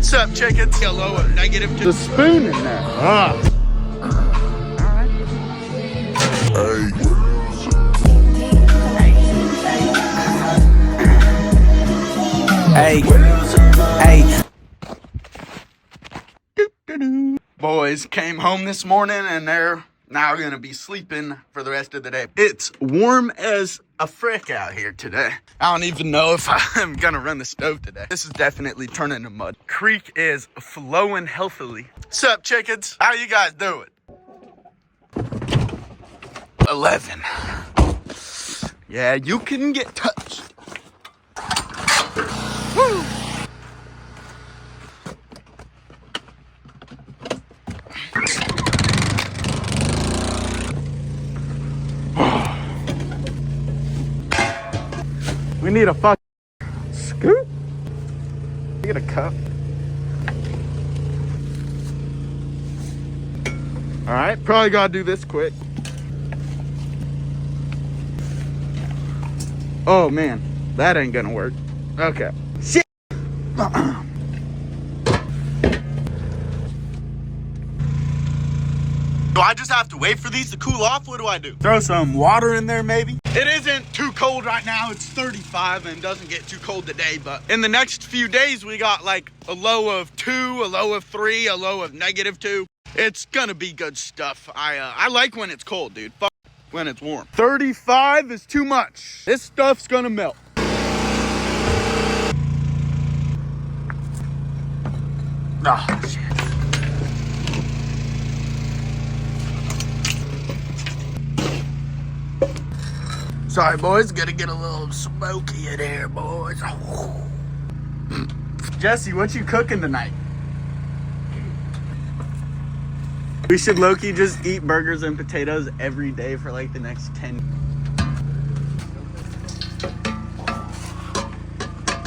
What's up, chickens? Hello, negative. The spoon in there. Ah. Hey. Boys came home this morning and they're now gonna be sleeping for the rest of the day. It's warm as a frick out here today. I don't even know if I'm gonna run the stove today. This is definitely turning to mud. Creek is flowing healthily. What's up, chickens? How you guys doing? 11. Yeah, you can get touched. Woo! We need a fuck scoop. Get a cup. All right, probably gotta do this quick. Oh man, that ain't gonna work. Okay. Shit. Do I just have to wait for these to cool off? What do I do? Throw some water in there maybe. It isn't too cold right now. It's 35 and doesn't get too cold today, but in the next few days we got like a low of 2, a low of 3, a low of -2. It's gonna be good stuff. I like when it's cold, dude. Fuck when it's warm. 35 is too much. This stuff's gonna melt. Oh, shit. Sorry, boys. Gotta get a little smoky in here, boys. Jesse, what you cooking tonight? We should low-key just eat burgers and potatoes every day for like the next 10.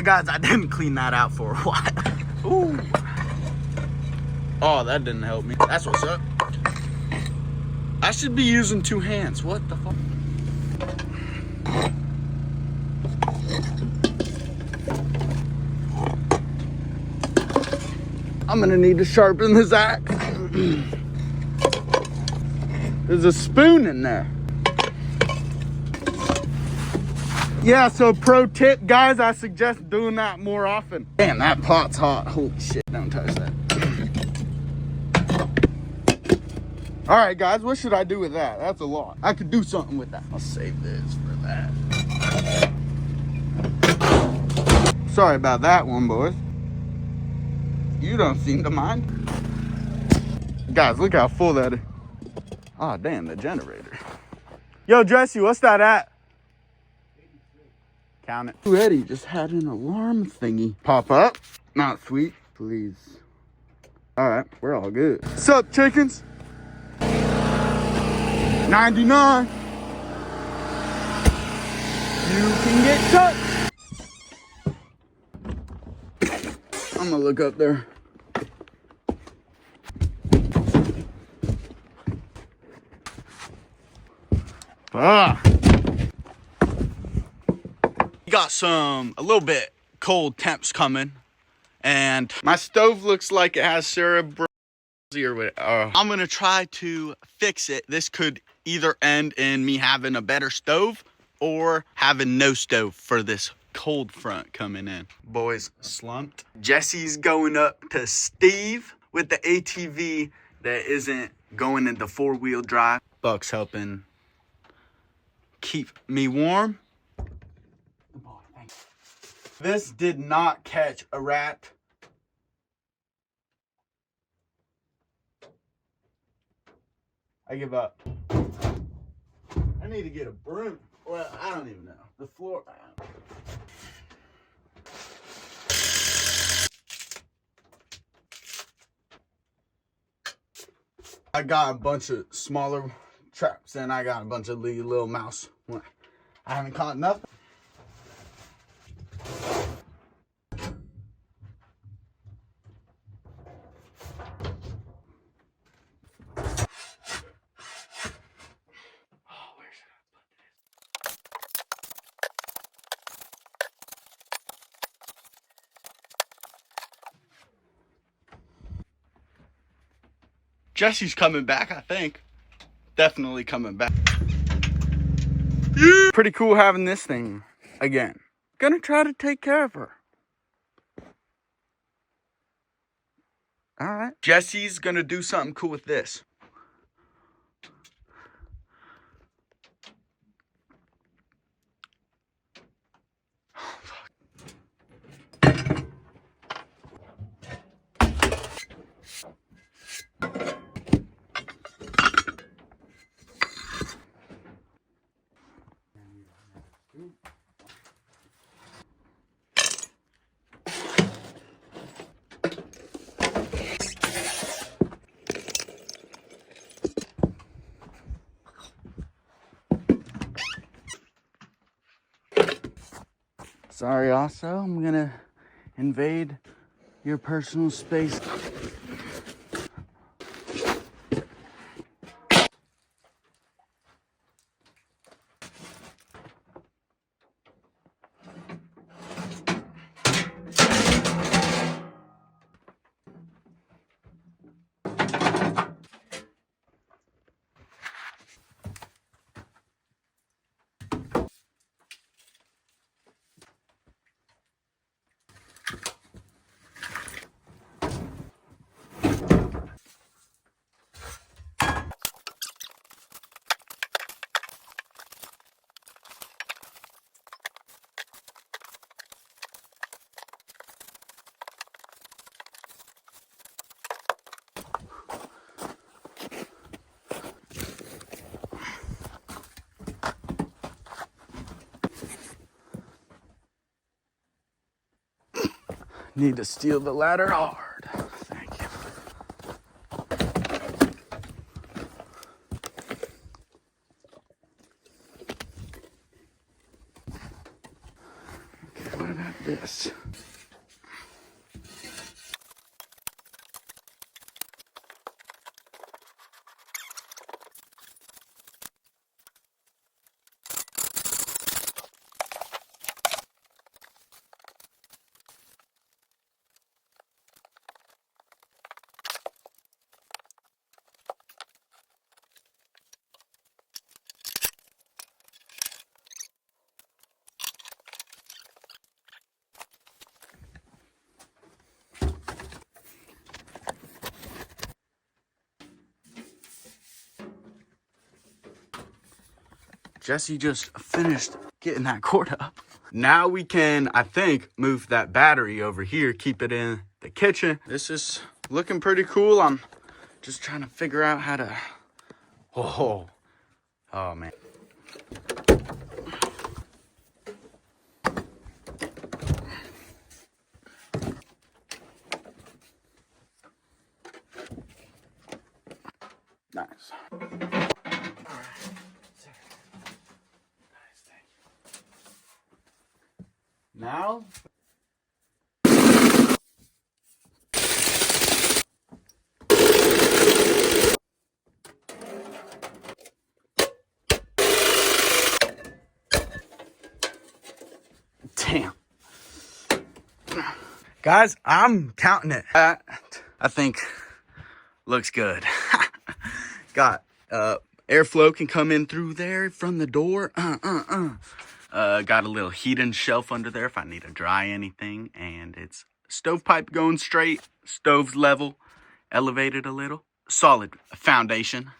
Guys, I didn't clean that out for a while. Ooh. Oh, that didn't help me. That's what's up. I should be using 2 hands. What the fuck? I'm gonna need to sharpen this axe. There's a spoon in there. Yeah, so pro tip, guys, I suggest doing that more often. Damn, that pot's hot. Holy shit, don't touch that. All right, guys, what should I do with that? That's a lot. I could do something with that. I'll save this for that. Sorry about that one, boys. You don't seem to mind. Guys, look how full that is. Oh, damn, the generator. Yo, Jesse, what's that at? 86. Count it. Ooh, Eddie just had an alarm thingy pop up. Not sweet, please. All right, we're all good. What's up, chickens? 99. You can get touched. I'm gonna look up there. Ah. We got a little bit cold temps coming, and my stove looks like it has cerebral or whatever. I'm gonna try to fix it. This could either end in me having a better stove or having no stove for this cold front coming in. Boys slumped. Jesse's going up to Steve with the ATV that isn't going into 4-wheel drive. Buck's helping keep me warm. This did not catch a rat. I give up. I need to get a broom. Well, I don't even know. The floor. I got a bunch of smaller traps and I got a bunch of little mouse. I haven't caught nothing. Jesse's coming back, I think. Definitely coming back. Yeah. Pretty cool having this thing again. Gonna try to take care of her. All right. Jesse's gonna do something cool with this. Sorry, also, I'm gonna invade your personal space. Need to steal the ladder hard. Thank you. Okay, what about this? Jesse just finished getting that cord up. Now we can, I think, move that battery over here, keep it in the kitchen. This is looking pretty cool. I'm just trying to figure out how to, oh man. Nice. Now, damn. Guys, I'm counting it. That, I think, looks good. Got airflow can come in through there from the door. Got a little heating shelf under there if I need to dry anything. And it's stovepipe going straight. Stove's level. Elevated a little. Solid foundation.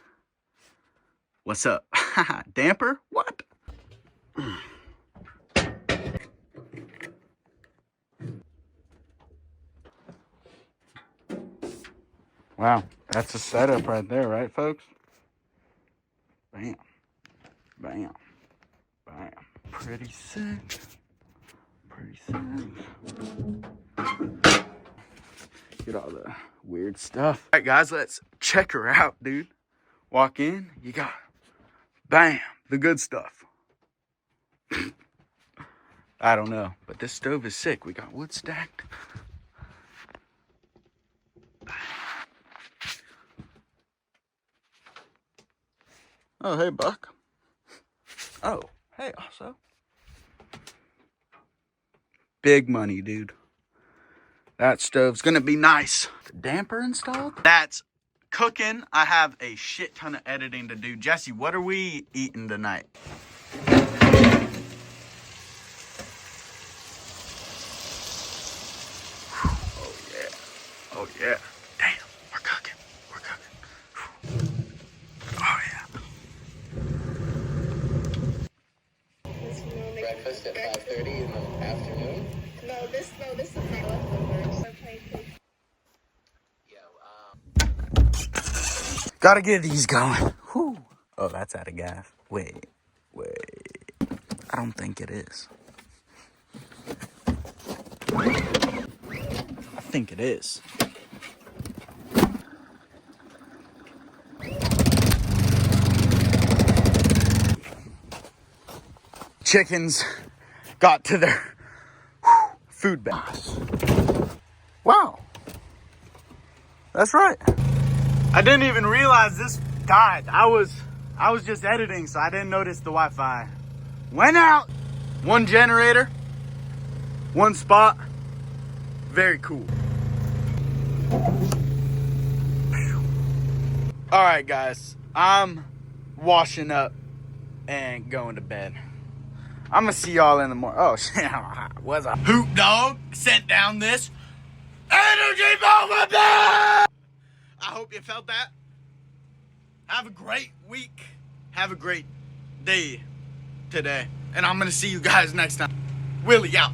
What's up? Damper? What? Wow, that's a setup right there, right, folks? Bam. Bam. Bam. Pretty sick. Pretty sick. Get all the weird stuff. All right, guys, let's check her out, dude. Walk in, you got, bam, the good stuff. I don't know, but this stove is sick. We got wood stacked. Oh, hey, Buck. Oh, hey, also. Big money, dude. That stove's gonna be nice. The damper installed? That's cooking. I have a shit ton of editing to do. Jesse, what are we eating tonight? Oh yeah. Oh yeah. Damn, we're cooking. We're cooking. Oh yeah. Breakfast at 5:30 in the afternoon? No, this is my leftovers. Gotta get these going. Whew. Oh, that's out of gas. Wait. I don't think it is. I think it is. Chickens got to their food bags. Wow. That's right. I didn't even realize this died. I was just editing, so I didn't notice the Wi-Fi went out. One generator, one spot. Very cool. All right, guys. I'm washing up and going to bed. I'm gonna see y'all in the morning. Oh shit! Was a hoot dog sent down this energy moment. I hope you felt that. Have a great week. Have a great day today. And I'm gonna see you guys next time. Willie out.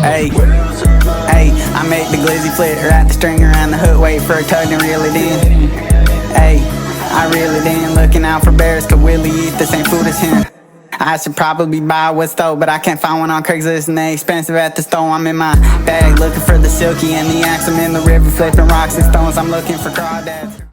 Hey, I make the glizzy flip, wrap the string around the hook, wait for a tug and reel it in. Hey, I reel it in, looking out for bears, cause Willie eat the same food as him. I should probably buy what's stole, but I can't find one on Craigslist and they expensive at the store. I'm in my bag looking for the silky and the axe. I'm in the river flipping rocks and stones. I'm looking for crawdads.